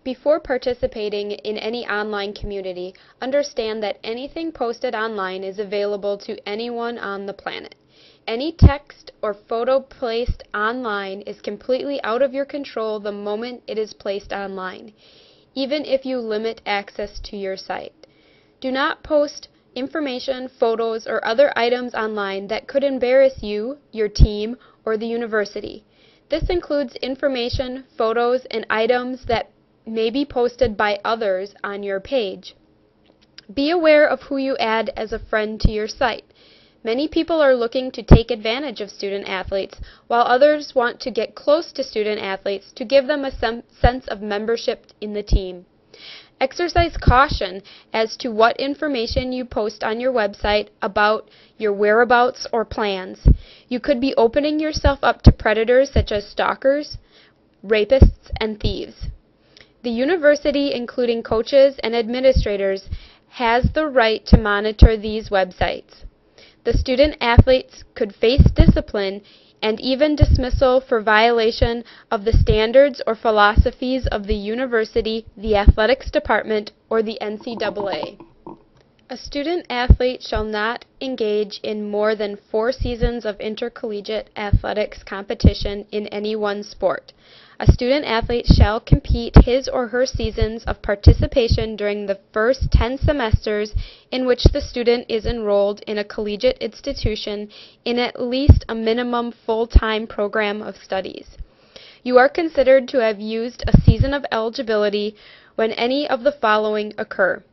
Before participating in any online community, understand that anything posted online is available to anyone on the planet. Any text or photo placed online is completely out of your control the moment it is placed online, even if you limit access to your site. Do not post information, photos, or other items online that could embarrass you, your team, or the university. This includes information, photos, and items that may be posted by others on your page. Be aware of who you add as a friend to your site. Many people are looking to take advantage of student athletes, while others want to get close to student athletes to give them a sense of membership in the team. Exercise caution as to what information you post on your website about your whereabouts or plans. You could be opening yourself up to predators such as stalkers, rapists, and thieves. The university, including coaches and administrators, has the right to monitor these websites. The student athletes could face discipline and even dismissal for violation of the standards or philosophies of the university, the athletics department, or the NCAA. A student athlete shall not engage in more than 4 seasons of intercollegiate athletics competition in any one sport. A student athlete shall compete his or her seasons of participation during the first 10 semesters in which the student is enrolled in a collegiate institution in at least a minimum full-time program of studies. You are considered to have used a season of eligibility when any of the following occur.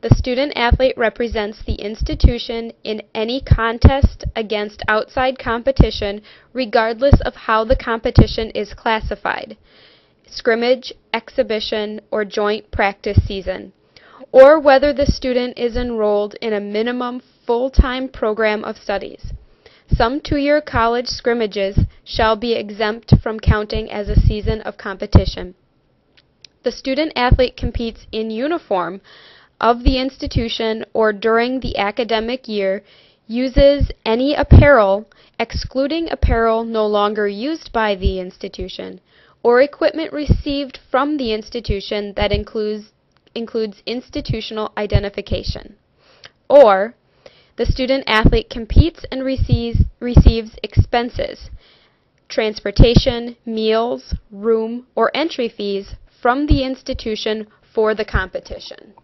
The student athlete represents the institution in any contest against outside competition, regardless of how the competition is classified: scrimmage, exhibition, or joint practice season, or whether the student is enrolled in a minimum full-time program of studies. Some 2-year college scrimmages shall be exempt from counting as a season of competition. The student athlete competes in uniform of the institution or during the academic year, uses any apparel, excluding apparel no longer used by the institution, or equipment received from the institution that includes institutional identification. Or, the student athlete competes and receives expenses, transportation, meals, room, or entry fees from the institution for the competition.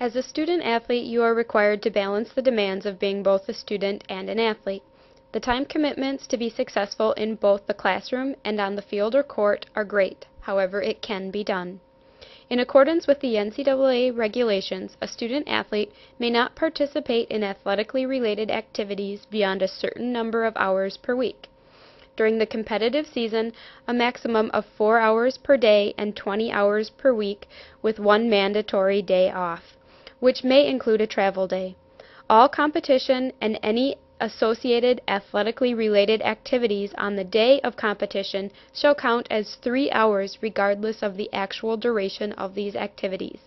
As a student athlete, you are required to balance the demands of being both a student and an athlete. The time commitments to be successful in both the classroom and on the field or court are great. However, it can be done. In accordance with the NCAA regulations, a student athlete may not participate in athletically related activities beyond a certain number of hours per week. During the competitive season, a maximum of 4 hours per day and 20 hours per week with 1 mandatory day off, which may include a travel day. All competition and any associated athletically related activities on the day of competition shall count as 3 hours regardless of the actual duration of these activities.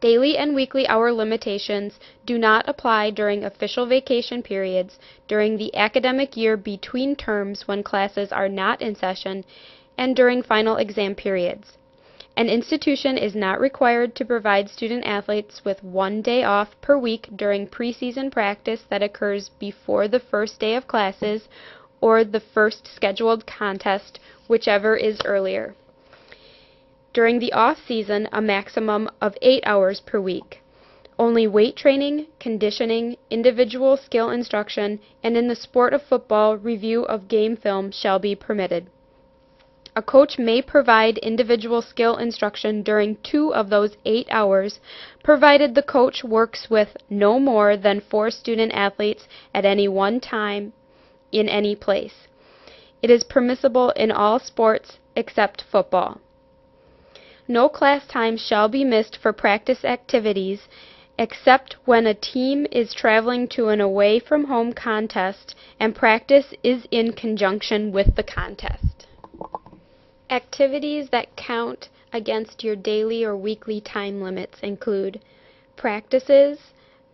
Daily and weekly hour limitations do not apply during official vacation periods, during the academic year between terms when classes are not in session, and during final exam periods. An institution is not required to provide student athletes with 1 day off per week during preseason practice that occurs before the first day of classes or the first scheduled contest, whichever is earlier. During the off-season, a maximum of 8 hours per week. Only weight training, conditioning, individual skill instruction, and in the sport of football, review of game film shall be permitted. A coach may provide individual skill instruction during 2 of those 8 hours, provided the coach works with no more than 4 student athletes at any one time in any place. It is permissible in all sports except football. No class time shall be missed for practice activities except when a team is traveling to an away-from-home contest and practice is in conjunction with the contest. Activities that count against your daily or weekly time limits include practices,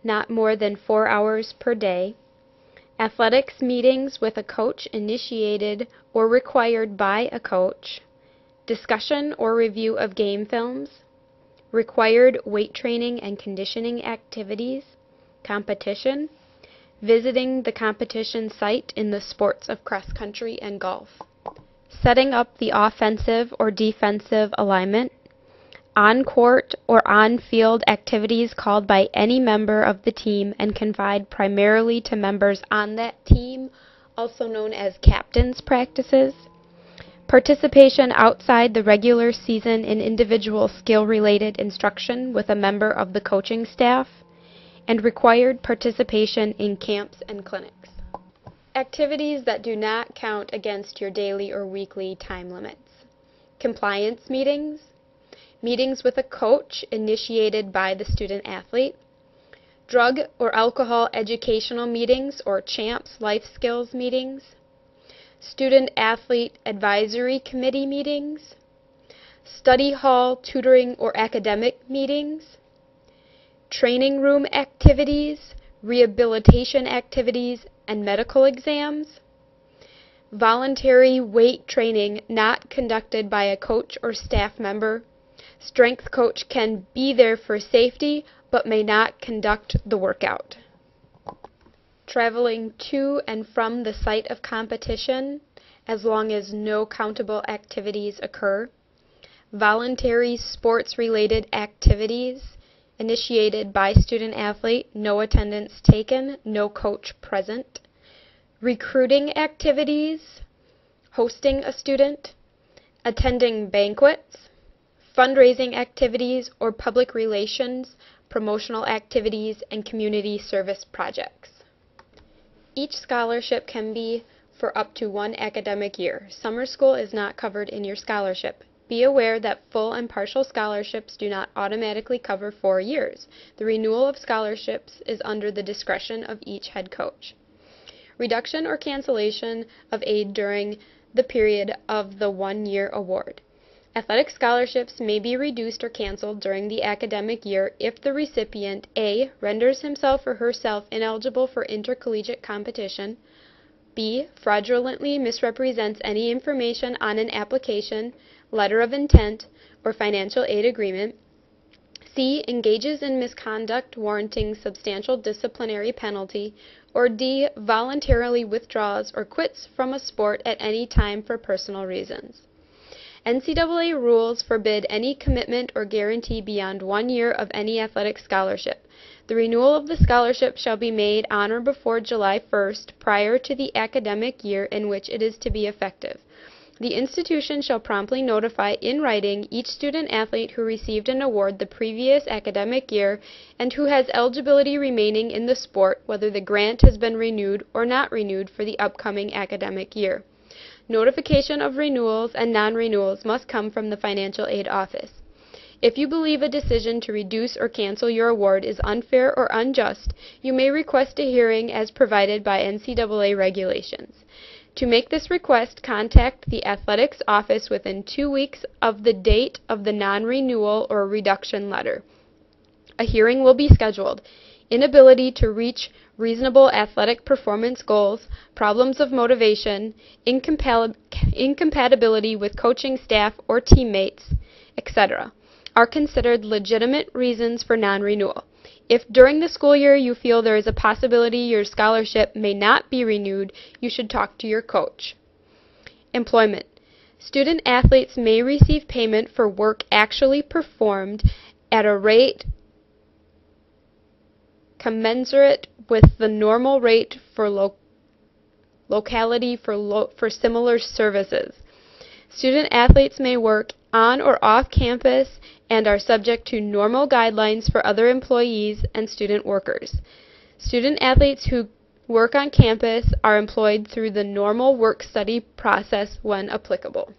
not more than 4 hours per day, athletics meetings with a coach initiated or required by a coach, discussion or review of game films, required weight training and conditioning activities, competition, visiting the competition site in the sports of cross country and golf, setting up the offensive or defensive alignment, on-court or on-field activities called by any member of the team and confined primarily to members on that team, also known as captain's practices, participation outside the regular season in individual skill-related instruction with a member of the coaching staff, and required participation in camps and clinics. Activities that do not count against your daily or weekly time limits. Compliance meetings, meetings with a coach initiated by the student athlete, drug or alcohol educational meetings or CHAMPS life skills meetings, student athlete advisory committee meetings, study hall tutoring or academic meetings, training room activities, rehabilitation activities, and medical exams, voluntary weight training not conducted by a coach or staff member. Strength coach can be there for safety but may not conduct the workout. Traveling to and from the site of competition as long as no countable activities occur. Voluntary sports-related activities initiated by student athlete, no attendance taken, no coach present. Recruiting activities, hosting a student, attending banquets, fundraising activities or public relations, promotional activities, and community service projects. Each scholarship can be for up to 1 academic year. Summer school is not covered in your scholarship. Be aware that full and partial scholarships do not automatically cover 4 years. The renewal of scholarships is under the discretion of each head coach. Reduction or cancellation of aid during the period of the 1-year award. Athletic scholarships may be reduced or canceled during the academic year if the recipient A. renders himself or herself ineligible for intercollegiate competition, B. fraudulently misrepresents any information on an application, letter of intent, or financial aid agreement, C. engages in misconduct warranting substantial disciplinary penalty, or D. voluntarily withdraws or quits from a sport at any time for personal reasons. NCAA rules forbid any commitment or guarantee beyond 1 year of any athletic scholarship. The renewal of the scholarship shall be made on or before July 1st, prior to the academic year in which it is to be effective. The institution shall promptly notify in writing each student athlete who received an award the previous academic year and who has eligibility remaining in the sport whether the grant has been renewed or not renewed for the upcoming academic year. Notification of renewals and non-renewals must come from the Financial Aid Office. If you believe a decision to reduce or cancel your award is unfair or unjust, you may request a hearing as provided by NCAA regulations. To make this request, contact the Athletics Office within 2 weeks of the date of the non-renewal or reduction letter. A hearing will be scheduled. Inability to reach reasonable athletic performance goals, problems of motivation, incompatibility with coaching staff or teammates, etc., are considered legitimate reasons for non-renewal. If during the school year you feel there is a possibility your scholarship may not be renewed, you should talk to your coach. Employment. Student athletes may receive payment for work actually performed at a rate commensurate with the normal rate for locality for similar services. Student athletes may work on or off campus and are subject to normal guidelines for other employees and student workers. Student athletes who work on campus are employed through the normal work-study process when applicable.